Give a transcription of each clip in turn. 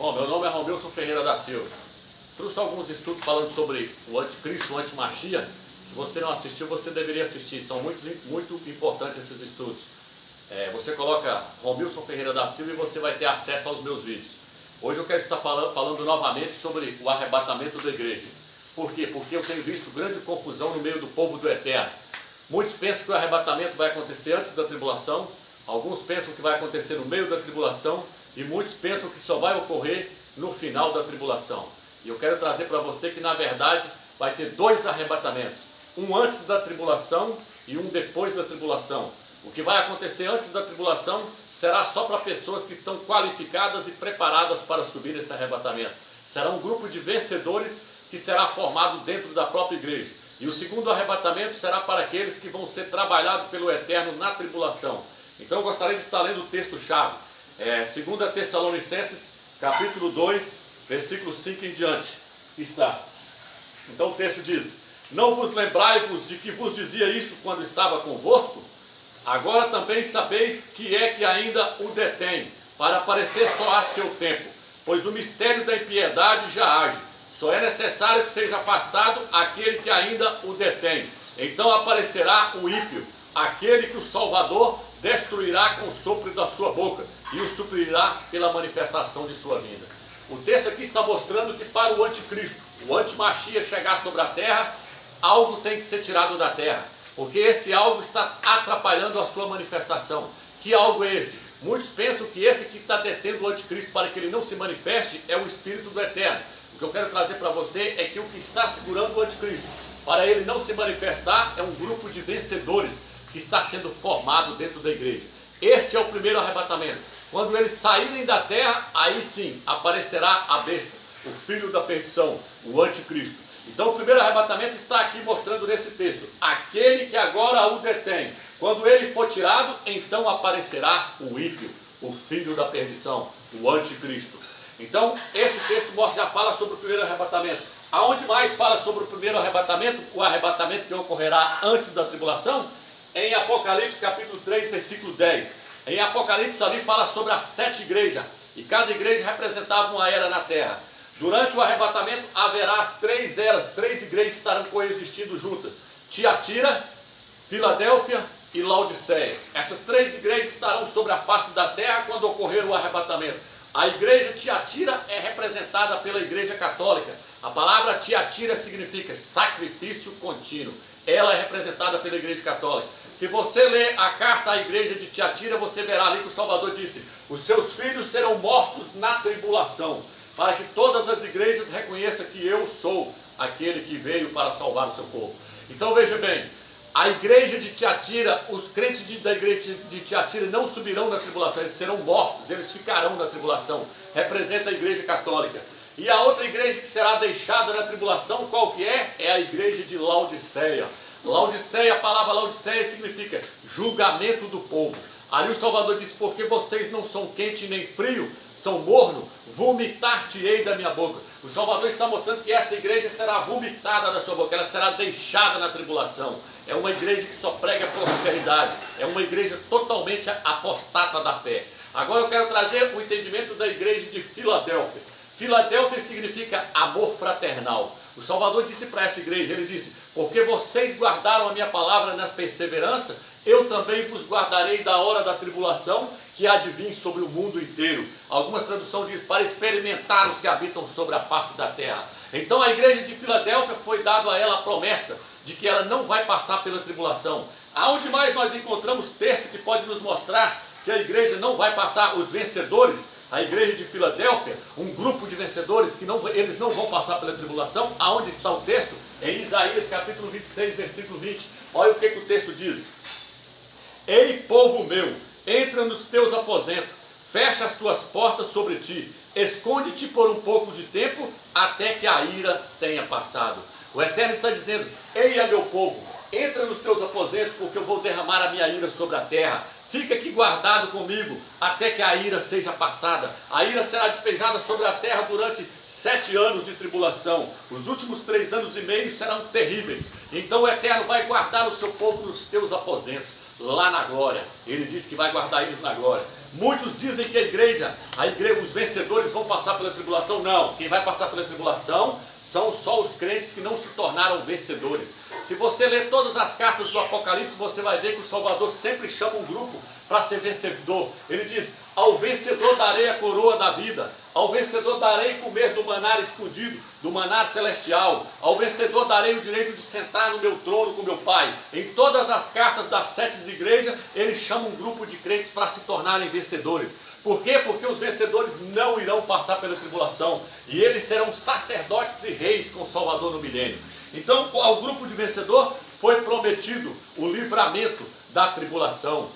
Bom, meu nome é Romilson Ferreira da Silva. Trouxe alguns estudos falando sobre o anticristo, o antimachia. Se você não assistiu, você deveria assistir. São muito importantes esses estudos. Você coloca Romilson Ferreira da Silva e você vai ter acesso aos meus vídeos. Hoje eu quero estar falando novamente sobre o arrebatamento da igreja. Por quê? Porque eu tenho visto grande confusão no meio do povo do Eterno. Muitos pensam que o arrebatamento vai acontecer antes da tribulação, alguns pensam que vai acontecer no meio da tribulação e muitos pensam que só vai ocorrer no final da tribulação. E eu quero trazer para você que na verdade vai ter dois arrebatamentos, um antes da tribulação e um depois da tribulação. O que vai acontecer antes da tribulação será só para pessoas que estão qualificadas e preparadas para subir esse arrebatamento. Será um grupo de vencedores que será formado dentro da própria igreja. E o segundo arrebatamento será para aqueles que vão ser trabalhados pelo Eterno na tribulação. Então eu gostaria de estar lendo o texto-chave. 2 Tessalonicenses, capítulo 2, versículo 5 em diante. Aqui está. Então o texto diz: não vos lembrai-vos de que vos dizia isto quando estava convosco? Agora também sabeis que é que ainda o detém, para aparecer só a seu tempo. Pois o mistério da impiedade já age. Só é necessário que seja afastado aquele que ainda o detém. Então aparecerá o ímpio, aquele que o Salvador destruirá com o sopro da sua boca e o suprirá pela manifestação de sua vinda. O texto aqui está mostrando que para o anticristo, o antimachia chegar sobre a terra, algo tem que ser tirado da terra, porque esse algo está atrapalhando a sua manifestação. Que algo é esse? Muitos pensam que esse que está detendo o anticristo para que ele não se manifeste é o Espírito do Eterno. O que eu quero trazer para você é que o que está segurando o anticristo para ele não se manifestar é um grupo de vencedores que está sendo formado dentro da igreja. Este é o primeiro arrebatamento. Quando eles saírem da terra, aí sim aparecerá a besta, o filho da perdição, o anticristo. Então o primeiro arrebatamento está aqui mostrando nesse texto: aquele que agora o detém. Quando ele for tirado, então aparecerá o ímpio, o filho da perdição, o anticristo. Então este texto já fala sobre o primeiro arrebatamento. Aonde mais fala sobre o primeiro arrebatamento? O arrebatamento que ocorrerá antes da tribulação? Em Apocalipse capítulo 3, versículo 10. Em Apocalipse ali fala sobre as 7 igrejas, e cada igreja representava uma era na terra. Durante o arrebatamento haverá 3 eras, 3 igrejas estarão coexistindo juntas: Tiatira, Filadélfia e Laodiceia. Essas 3 igrejas estarão sobre a face da terra quando ocorrer o arrebatamento. A igreja Tiatira é representada pela igreja católica. A palavra Tiatira significa sacrifício contínuo. Ela é representada pela igreja católica. Se você ler a carta à igreja de Tiatira, você verá ali que o Salvador disse: os seus filhos serão mortos na tribulação, para que todas as igrejas reconheçam que eu sou aquele que veio para salvar o seu povo. Então veja bem, a igreja de Tiatira, os crentes da igreja de Tiatira não subirão na tribulação, eles serão mortos, eles ficarão na tribulação. Representa a igreja católica. E a outra igreja que será deixada na tribulação, qual que é? É a igreja de Laodiceia. Laodiceia, a palavra Laodiceia significa julgamento do povo. Ali o Salvador disse: porque vocês não são quente nem frio, são morno, vomitar-te-ei da minha boca. O Salvador está mostrando que essa igreja será vomitada da sua boca, ela será deixada na tribulação. É uma igreja que só prega prosperidade, é uma igreja totalmente apostata da fé. Agora eu quero trazer o entendimento da igreja de Filadélfia. Filadélfia significa amor fraternal. O Salvador disse para essa igreja, ele disse: porque vocês guardaram a minha palavra na perseverança, eu também vos guardarei da hora da tribulação que há de vir sobre o mundo inteiro. Algumas traduções dizem: para experimentar os que habitam sobre a face da terra. Então a igreja de Filadélfia foi dado a ela a promessa de que ela não vai passar pela tribulação. Aonde mais nós encontramos texto que pode nos mostrar que a igreja não vai passar, os vencedores? A igreja de Filadélfia, um grupo de vencedores que eles não vão passar pela tribulação. Aonde está o texto? Em Isaías capítulo 26, versículo 20. Olha o que o texto diz: ei, povo meu, entra nos teus aposentos, fecha as tuas portas sobre ti, esconde-te por um pouco de tempo, até que a ira tenha passado. O Eterno está dizendo: eia, meu povo, entra nos teus aposentos, porque eu vou derramar a minha ira sobre a terra. Fica aqui guardado comigo, até que a ira seja passada. A ira será despejada sobre a terra durante 7 anos de tribulação. Os últimos 3 anos e meio serão terríveis. Então o Eterno vai guardar o seu povo nos teus aposentos, lá na glória. Ele diz que vai guardar eles na glória. Muitos dizem que os vencedores vão passar pela tribulação. Não, quem vai passar pela tribulação são só os crentes que não se tornaram vencedores. Se você ler todas as cartas do Apocalipse, você vai ver que o Salvador sempre chama um grupo para ser vencedor. Ele diz: ao vencedor darei a coroa da vida, ao vencedor darei comer do maná escondido, do maná celestial, ao vencedor darei o direito de sentar no meu trono com meu Pai. Em todas as cartas das 7 igrejas, ele chama um grupo de crentes para se tornarem vencedores. Por quê? Porque os vencedores não irão passar pela tribulação, e eles serão sacerdotes e reis com o Salvador no milênio. Então, ao grupo de vencedor foi prometido o livramento da tribulação.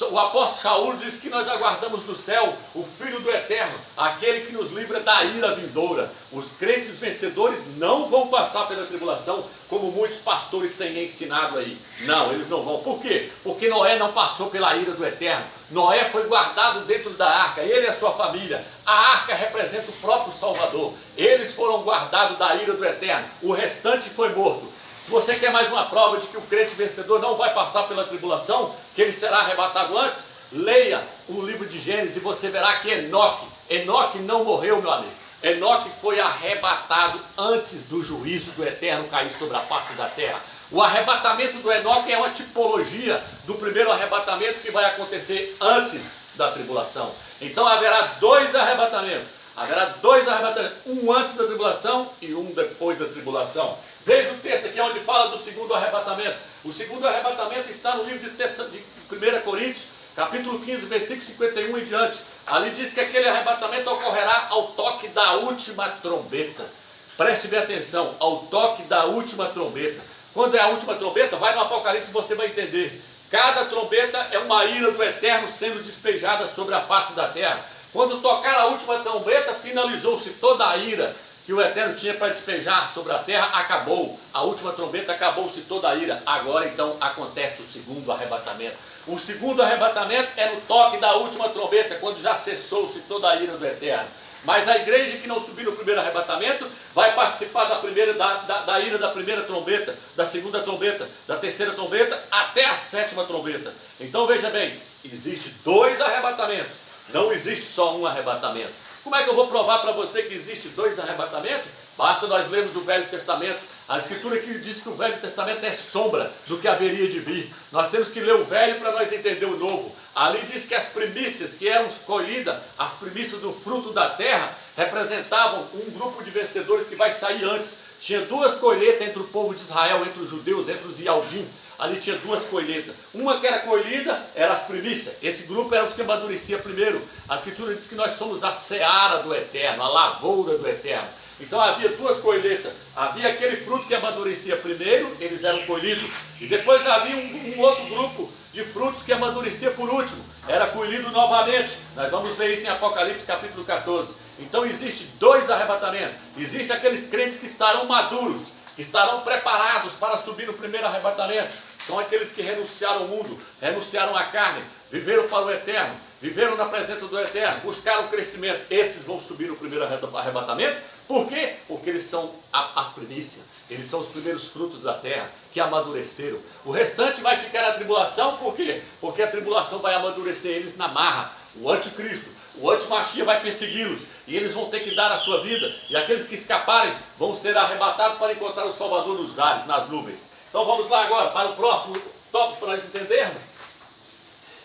O apóstolo Shaul diz que nós aguardamos do céu o Filho do Eterno, aquele que nos livra da ira vindoura. Os crentes vencedores não vão passar pela tribulação, como muitos pastores têm ensinado aí. Não, eles não vão. Por quê? Porque Noé não passou pela ira do Eterno. Noé foi guardado dentro da arca, ele e a sua família. A arca representa o próprio Salvador. Eles foram guardados da ira do Eterno. O restante foi morto. Se você quer mais uma prova de que o crente vencedor não vai passar pela tribulação, que ele será arrebatado antes, leia o livro de Gênesis e você verá que Enoque não morreu, meu amigo. Enoque foi arrebatado antes do juízo do Eterno cair sobre a face da terra. O arrebatamento do Enoque é uma tipologia do primeiro arrebatamento que vai acontecer antes da tribulação. Então haverá dois arrebatamentos. Haverá dois arrebatamentos, um antes da tribulação e um depois da tribulação. Veja o texto aqui onde fala do segundo arrebatamento. O segundo arrebatamento está no livro de 1 Coríntios, capítulo 15, versículo 51 em diante. Ali diz que aquele arrebatamento ocorrerá ao toque da última trombeta. Preste bem atenção, ao toque da última trombeta. Quando é a última trombeta, vai no Apocalipse e você vai entender. Cada trombeta é uma ira do Eterno sendo despejada sobre a face da terra. Quando tocar a última trombeta, finalizou-se toda a ira que o Eterno tinha para despejar sobre a terra, acabou. A última trombeta, acabou-se toda a ira. Agora então acontece o segundo arrebatamento. O segundo arrebatamento é no toque da última trombeta, quando já cessou-se toda a ira do Eterno. Mas a igreja que não subir no primeiro arrebatamento vai participar da ira da primeira trombeta, da segunda trombeta, da terceira trombeta, até a sétima trombeta. Então veja bem, existe dois arrebatamentos, não existe só um arrebatamento. Como é que eu vou provar para você que existe dois arrebatamentos? Basta nós lermos o Velho Testamento. A Escritura aqui diz que o Velho Testamento é sombra do que haveria de vir. Nós temos que ler o Velho para nós entender o Novo. Ali diz que as primícias que eram colhidas, as primícias do fruto da terra, representavam um grupo de vencedores que vai sair antes. Tinha duas colheitas entre o povo de Israel, entre os judeus, entre os Ialdim. Ali tinha duas colheitas. Uma que era colhida, era as primícias. Esse grupo era os que amadurecia primeiro. A Escritura diz que nós somos a seara do Eterno, a lavoura do Eterno. Então havia duas colheitas. Havia aquele fruto que amadurecia primeiro, eles eram colhidos. E depois havia um outro grupo de frutos que amadurecia por último. Era colhido novamente. Nós vamos ver isso em Apocalipse capítulo 14. Então existe dois arrebatamentos. Existem aqueles crentes que estarão maduros, que estarão preparados para subir no primeiro arrebatamento. São aqueles que renunciaram ao mundo, renunciaram à carne, viveram para o Eterno, viveram na presença do Eterno, buscaram crescimento. Esses vão subir no primeiro arrebatamento. Por quê? Porque eles são as primícias, eles são os primeiros frutos da terra, que amadureceram. O restante vai ficar na tribulação, por quê? Porque a tribulação vai amadurecer eles na marra. O anticristo, o antimachia vai persegui-los, e eles vão ter que dar a sua vida, e aqueles que escaparem vão ser arrebatados para encontrar o Salvador nos ares, nas nuvens. Então vamos lá agora para o próximo tópico para nós entendermos.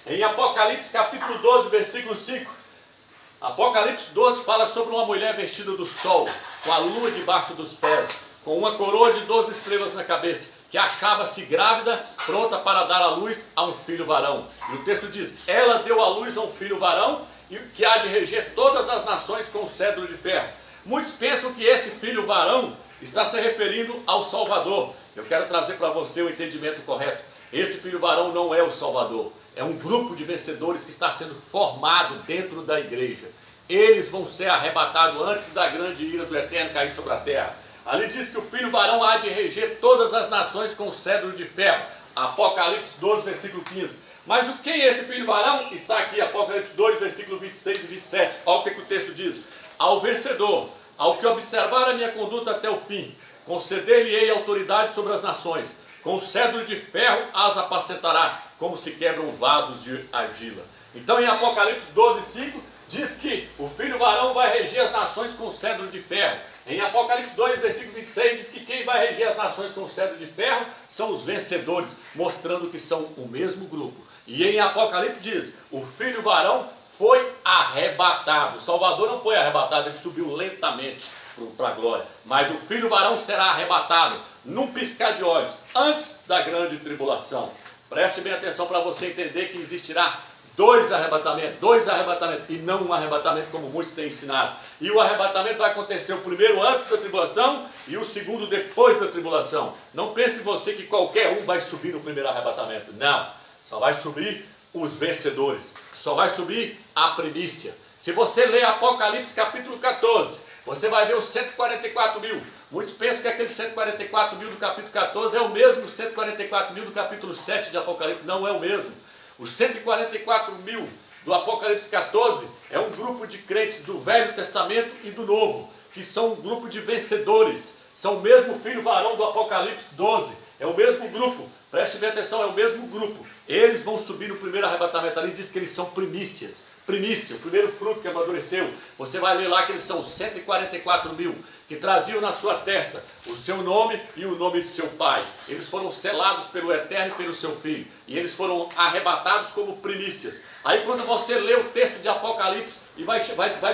Em Apocalipse capítulo 12, versículo 5. Apocalipse 12 fala sobre uma mulher vestida do sol, com a lua debaixo dos pés, com uma coroa de 12 estrelas na cabeça, que achava-se grávida, pronta para dar à luz a um filho varão. E o texto diz, ela deu à luz a um filho varão, e que há de reger todas as nações com cetro de ferro. Muitos pensam que esse filho varão está se referindo ao Salvador. Eu quero trazer para você o entendimento correto. Esse filho varão não é o Salvador. É um grupo de vencedores que está sendo formado dentro da igreja. Eles vão ser arrebatados antes da grande ira do Eterno cair sobre a terra. Ali diz que o filho varão há de reger todas as nações com cetro de ferro. Apocalipse 12, versículo 15. Mas quem é esse filho varão? Está aqui, Apocalipse 2, versículo 26 e 27. Olha o que o texto diz. Ao vencedor, ao que observar a minha conduta até o fim, conceder-lhe-ei autoridade sobre as nações. Com cedro de ferro as apacentará, como se quebram vasos de argila. Então em Apocalipse 12:5 diz que o filho varão vai reger as nações com cedro de ferro. Em Apocalipse 2, versículo 26, diz que quem vai reger as nações com cedro de ferro são os vencedores, mostrando que são o mesmo grupo. E em Apocalipse diz, o filho varão foi arrebatado. O Salvador não foi arrebatado, ele subiu lentamente para a glória. Mas o filho varão será arrebatado num piscar de olhos, antes da grande tribulação. Preste bem atenção para você entender que existirá dois arrebatamentos, e não um arrebatamento como muitos têm ensinado. E o arrebatamento vai acontecer o primeiro antes da tribulação e o segundo depois da tribulação. Não pense você que qualquer um vai subir no primeiro arrebatamento. Não, só vai subir os vencedores, só vai subir a primícia. Se você ler Apocalipse capítulo 14, você vai ver os 144 mil. Muitos pensam que aqueles 144 mil do capítulo 14 é o mesmo 144 mil do capítulo 7 de Apocalipse. Não é o mesmo. Os 144 mil do Apocalipse 14 é um grupo de crentes do Velho Testamento e do Novo, que são um grupo de vencedores. São o mesmo filho varão do Apocalipse 12. É o mesmo grupo. Preste bem atenção, é o mesmo grupo. Eles vão subir no primeiro arrebatamento. Ali diz que eles são primícias. Primícia, o primeiro fruto que amadureceu. Você vai ler lá que eles são 144 mil, que traziam na sua testa o seu nome e o nome de seu pai. Eles foram selados pelo Eterno e pelo seu Filho. E eles foram arrebatados como primícias. Aí quando você lê o texto de Apocalipse e vai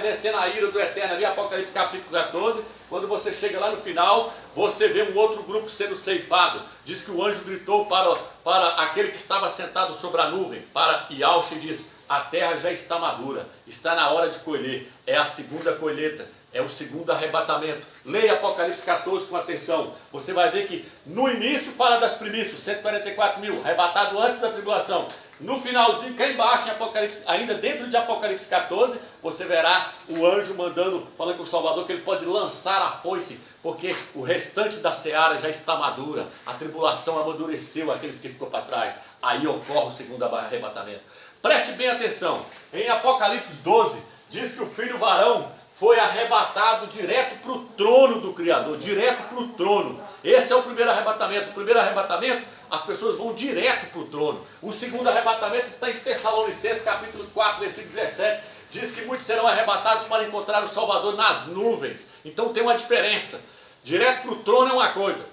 descendo a ira do Eterno ali, Apocalipse capítulo 14, quando você chega lá no final, você vê um outro grupo sendo ceifado. Diz que o anjo gritou para aquele que estava sentado sobre a nuvem, para Yahshua, e diz: a terra já está madura, está na hora de colher. É a segunda colheita, é o segundo arrebatamento. Leia Apocalipse 14 com atenção. Você vai ver que no início fala das primícias, 144 mil, arrebatado antes da tribulação. No finalzinho, cá embaixo, em Apocalipse, ainda dentro de Apocalipse 14, você verá o anjo mandando, falando com o Salvador, que ele pode lançar a foice, porque o restante da seara já está madura. A tribulação amadureceu aqueles que ficou para trás. Aí ocorre o segundo arrebatamento. Preste bem atenção, em Apocalipse 12, diz que o filho varão foi arrebatado direto para o trono do Criador, direto para o trono. Esse é o primeiro arrebatamento. O primeiro arrebatamento, as pessoas vão direto para o trono. O segundo arrebatamento está em Tessalonicenses, capítulo 4, versículo 17. Diz que muitos serão arrebatados para encontrar o Salvador nas nuvens. Então tem uma diferença. Direto para o trono é uma coisa,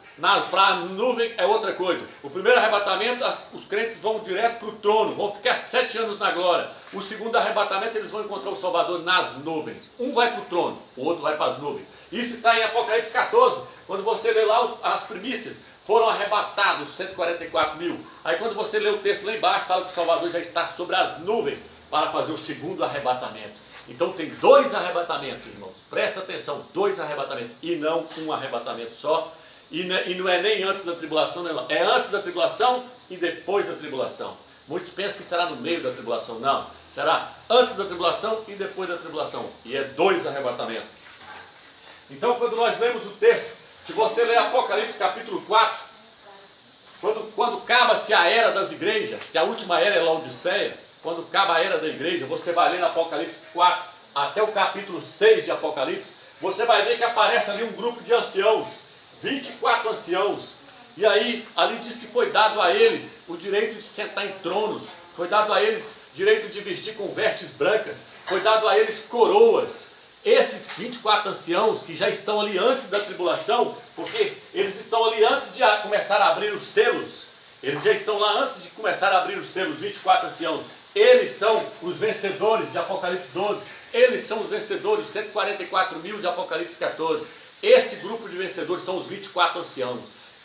para a nuvem é outra coisa. O primeiro arrebatamento, os crentes vão direto para o trono, vão ficar 7 anos na glória. O segundo arrebatamento, eles vão encontrar o Salvador nas nuvens. Um vai para o trono, o outro vai para as nuvens. Isso está em Apocalipse 14, quando você lê lá as primícias, foram arrebatados 144 mil. Aí quando você lê o texto lá embaixo, fala que o Salvador já está sobre as nuvens para fazer o segundo arrebatamento. Então tem dois arrebatamentos, irmãos. Presta atenção, dois arrebatamentos e não um arrebatamento só. E não é nem antes da tribulação, não. É antes da tribulação e depois da tribulação. Muitos pensam que será no meio da tribulação. Não, será antes da tribulação e depois da tribulação. E é dois arrebatamentos. Então quando nós lemos o texto, se você ler Apocalipse capítulo 4, quando acaba-se a era das igrejas, que a última era é Laodiceia, quando acaba a era da igreja, você vai ler no Apocalipse 4 até o capítulo 6 de Apocalipse, você vai ver que aparece ali um grupo de anciãos, 24 anciãos, e aí ali diz que foi dado a eles o direito de sentar em tronos, foi dado a eles direito de vestir com vestes brancas, foi dado a eles coroas. Esses 24 anciãos que já estão ali antes da tribulação, porque eles estão ali antes de começar a abrir os selos, eles já estão lá antes de começar a abrir os selos, 24 anciãos. Eles são os vencedores de Apocalipse 12, eles são os vencedores, 144 mil de Apocalipse 14. Esse grupo de vencedores são os 24 anciãos.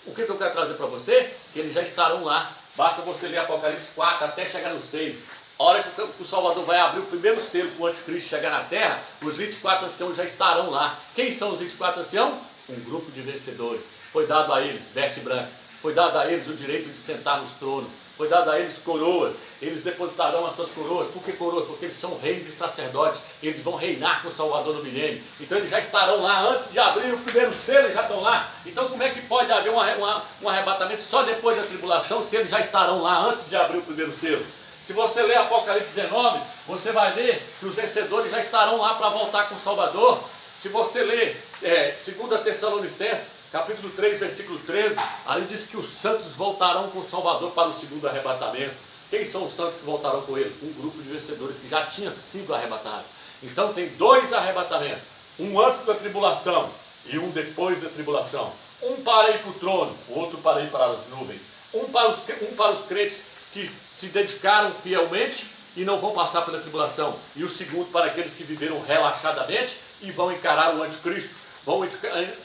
O que eu quero trazer para você? Que eles já estarão lá. Basta você ler Apocalipse 4 até chegar no 6. A hora que o Salvador vai abrir o primeiro selo para o anticristo chegar na terra, os 24 anciãos já estarão lá. Quem são os 24 anciãos? Um grupo de vencedores. Foi dado a eles veste branca. Foi dado a eles o direito de sentar nos tronos. Foi dado a eles coroas, eles depositarão as suas coroas. Por que coroas? Porque eles são reis e sacerdotes, eles vão reinar com o Salvador no milênio. Então eles já estarão lá, antes de abrir o primeiro selo, eles já estão lá. Então como é que pode haver um arrebatamento só depois da tribulação, se eles já estarão lá antes de abrir o primeiro selo? Se você ler Apocalipse 19, você vai ver que os vencedores já estarão lá para voltar com o Salvador. Se você ler 2 Tessalonicenses, capítulo 3, versículo 13, ali diz que os santos voltarão com o Salvador para o segundo arrebatamento. Quem são os santos que voltaram com ele? Um grupo de vencedores que já tinha sido arrebatado. Então tem dois arrebatamentos, um antes da tribulação e um depois da tribulação. Um para ir para o trono, o outro para ir para as nuvens. Um para os crentes que se dedicaram fielmente e não vão passar pela tribulação. E o segundo para aqueles que viveram relaxadamente e vão encarar o anticristo, vão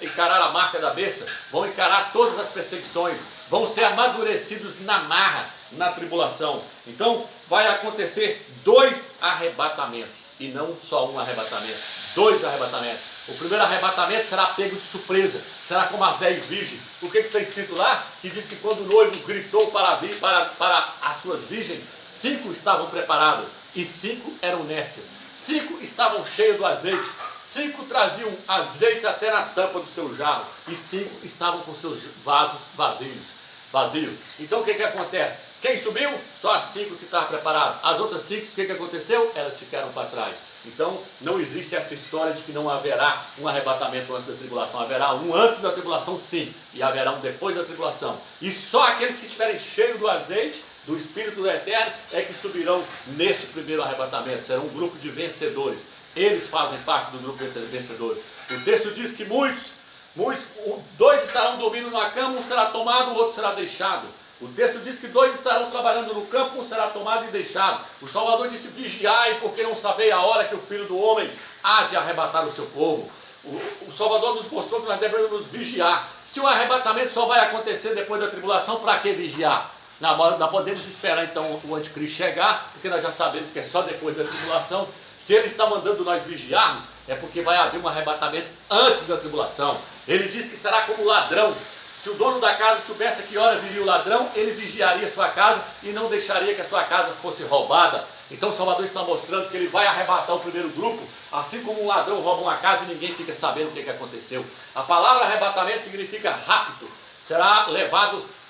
encarar a marca da besta, vão encarar todas as perseguições, vão ser amadurecidos na marra, na tribulação. Então vai acontecer dois arrebatamentos, e não só um arrebatamento, dois arrebatamentos. O primeiro arrebatamento será pego de surpresa, será como as 10 virgens. O que está escrito lá? Que diz que quando o noivo gritou para as suas virgens, 5 estavam preparadas e 5 eram nécias. 5 estavam cheias do azeite, 5 traziam azeite até na tampa do seu jarro e 5 estavam com seus vasos vazios. Então o que acontece? Quem subiu? Só as 5 que estavam preparadas. As outras 5, o que aconteceu? Elas ficaram para trás. Então não existe essa história de que não haverá um arrebatamento antes da tribulação. Haverá um antes da tribulação, sim, e haverá um depois da tribulação. E só aqueles que estiverem cheios do azeite, do Espírito do Eterno, é que subirão neste primeiro arrebatamento. Serão um grupo de vencedores. Eles fazem parte do grupo de vencedores. O texto diz que dois estarão dormindo na cama, um será tomado, o outro será deixado. O texto diz que 2 estarão trabalhando no campo, um será tomado e deixado. O Salvador disse: vigiai, porque não sabeis a hora que o Filho do Homem há de arrebatar o seu povo. O Salvador nos mostrou que nós devemos nos vigiar. Se o arrebatamento só vai acontecer depois da tribulação, para que vigiar? Nós podemos esperar então o anticristo chegar, porque nós já sabemos que é só depois da tribulação. Se ele está mandando nós vigiarmos, é porque vai haver um arrebatamento antes da tribulação. Ele diz que será como ladrão. Se o dono da casa soubesse a que hora viria o ladrão, ele vigiaria a sua casa e não deixaria que a sua casa fosse roubada. Então o Salvador está mostrando que ele vai arrebatar o primeiro grupo, assim como um ladrão rouba uma casa e ninguém fica sabendo o que aconteceu. A palavra arrebatamento significa rápido.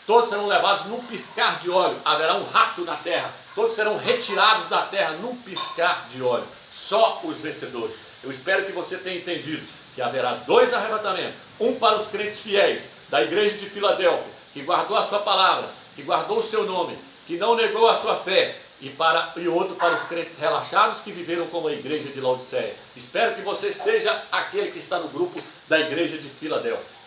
Todos serão levados num piscar de olho. Haverá um rapto na terra. Todos serão retirados da terra num piscar de olho. Só os vencedores. Eu espero que você tenha entendido que haverá 2 arrebatamentos. Um para os crentes fiéis da igreja de Filadélfia, que guardou a sua palavra, que guardou o seu nome, que não negou a sua fé, e outro para os crentes relaxados que viveram como a igreja de Laodiceia. Espero que você seja aquele que está no grupo da igreja de Filadélfia.